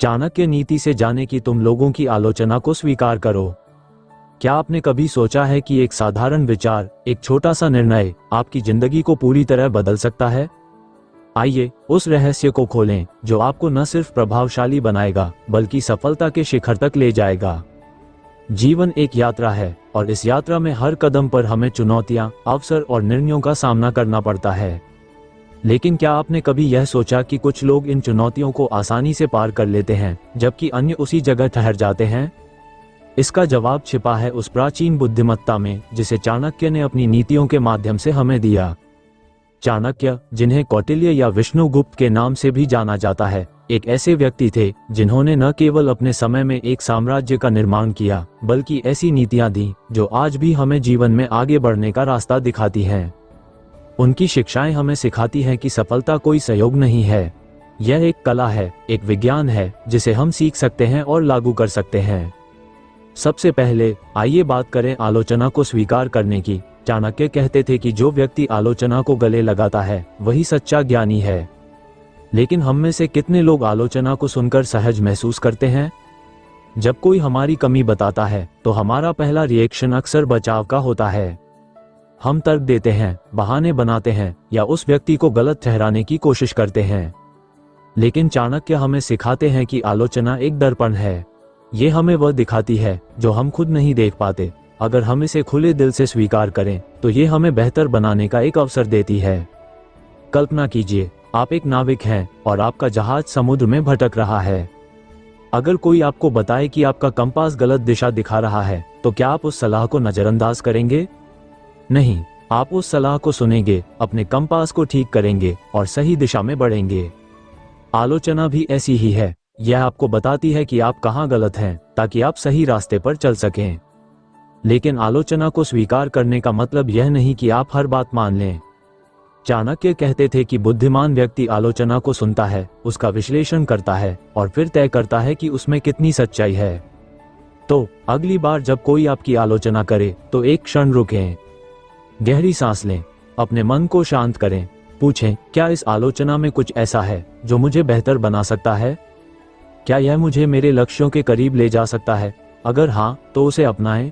चाणक्य नीति से जाने कि तुम लोगों की आलोचना को स्वीकार करो। क्या आपने कभी सोचा है कि एक साधारण विचार, एक छोटा सा निर्णय आपकी जिंदगी को पूरी तरह बदल सकता है? आइए उस रहस्य को खोलें जो आपको न सिर्फ प्रभावशाली बनाएगा बल्कि सफलता के शिखर तक ले जाएगा। जीवन एक यात्रा है और इस यात्रा में हर कदम पर हमें चुनौतियां, अवसर और निर्णयों का सामना करना पड़ता है। लेकिन क्या आपने कभी यह सोचा कि कुछ लोग इन चुनौतियों को आसानी से पार कर लेते हैं जबकि अन्य उसी जगह ठहर जाते हैं? इसका जवाब छिपा है उस प्राचीन बुद्धिमत्ता में जिसे चाणक्य ने अपनी नीतियों के माध्यम से हमें दिया। चाणक्य, जिन्हें कौटिल्य या विष्णुगुप्त के नाम से भी जाना जाता है, एक ऐसे व्यक्ति थे जिन्होंने न केवल अपने समय में एक साम्राज्य का निर्माण किया बल्कि ऐसी नीतियां दी जो आज भी हमें जीवन में आगे बढ़ने का रास्ता दिखाती हैं। उनकी शिक्षाएं हमें सिखाती हैं कि सफलता कोई संयोग नहीं है, यह एक कला है, एक विज्ञान है जिसे हम सीख सकते हैं और लागू कर सकते हैं। सबसे पहले आइए बात करें आलोचना को स्वीकार करने की। चाणक्य कहते थे कि जो व्यक्ति आलोचना को गले लगाता है वही सच्चा ज्ञानी है। लेकिन हम में से कितने लोग आलोचना को सुनकर सहज महसूस करते हैं? जब कोई हमारी कमी बताता है तो हमारा पहला रिएक्शन अक्सर बचाव का होता है। हम तर्क देते हैं, बहाने बनाते हैं या उस व्यक्ति को गलत ठहराने की कोशिश करते हैं। लेकिन चाणक्य हमें सिखाते हैं कि आलोचना एक दर्पण है। ये हमें वह दिखाती है जो हम खुद नहीं देख पाते। अगर हम इसे खुले दिल से स्वीकार करें तो ये हमें बेहतर बनाने का एक अवसर देती है। कल्पना कीजिए, आप एक नाविक हैं और आपका जहाज समुद्र में भटक रहा है। अगर कोई आपको बताए कि आपका कंपास गलत दिशा दिखा रहा है तो क्या आप उस सलाह को नजरअंदाज करेंगे? नहीं, आप उस सलाह को सुनेंगे, अपने कंपास को ठीक करेंगे और सही दिशा में बढ़ेंगे। आलोचना भी ऐसी ही है। यह आपको बताती है कि आप कहाँ गलत हैं ताकि आप सही रास्ते पर चल सकें। लेकिन आलोचना को स्वीकार करने का मतलब यह नहीं कि आप हर बात मान लें। चाणक्य कहते थे कि बुद्धिमान व्यक्ति आलोचना को सुनता है, उसका विश्लेषण करता है और फिर तय करता है कि उसमें कितनी सच्चाई है। तो अगली बार जब कोई आपकी आलोचना करे तो एक क्षण रुकें, गहरी सांस लें, अपने मन को शांत करें, पूछें, क्या इस आलोचना में कुछ ऐसा है जो मुझे बेहतर बना सकता है? क्या यह मुझे मेरे लक्ष्यों के करीब ले जा सकता है? अगर हाँ, तो उसे अपनाएं।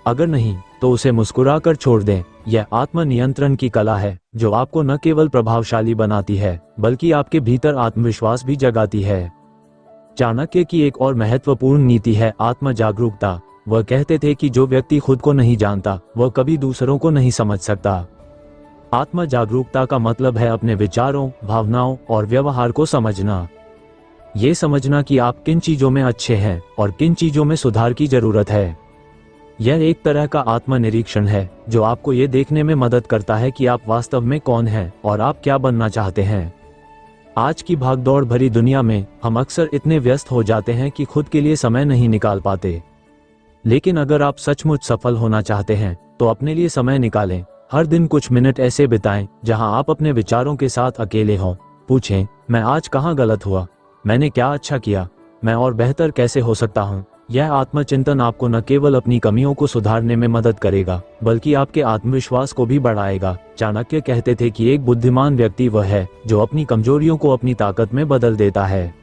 अगर नहीं, तो उसे मुस्कुराकर छोड़ दें। यह आत्मनियंत्रण की कला है जो आपको न केवल प्रभावशाली बनाती है बल्कि आपके भीतर आत्मविश्वास भी जगाती है। चाणक्य की एक और महत्वपूर्ण नीति है आत्म जागरूकता। वह कहते थे कि जो व्यक्ति खुद को नहीं जानता वह कभी दूसरों को नहीं समझ सकता। आत्म जागरूकता का मतलब है अपने विचारों, भावनाओं और व्यवहार को समझना। ये समझना कि आप किन चीजों में अच्छे हैं और किन चीजों में सुधार की जरूरत है। यह एक तरह का आत्मनिरीक्षण है जो आपको ये देखने में मदद करता है कि आप वास्तव में कौन हैं और आप क्या बनना चाहते हैं। आज की भागदौड़ भरी दुनिया में हम अक्सर इतने व्यस्त हो जाते हैं कि खुद के लिए समय नहीं निकाल पाते। लेकिन अगर आप सचमुच सफल होना चाहते हैं तो अपने लिए समय निकालें। हर दिन कुछ मिनट ऐसे बिताएं जहां आप अपने विचारों के साथ अकेले हों। पूछें, मैं आज कहां गलत हुआ, मैंने क्या अच्छा किया, मैं और बेहतर कैसे हो सकता हूं। यह आत्मचिंतन आपको न केवल अपनी कमियों को सुधारने में मदद करेगा बल्कि आपके आत्मविश्वास को भी बढ़ाएगा। चाणक्य कहते थे कि एक बुद्धिमान व्यक्ति वह है जो अपनी कमजोरियों को अपनी ताकत में बदल देता है।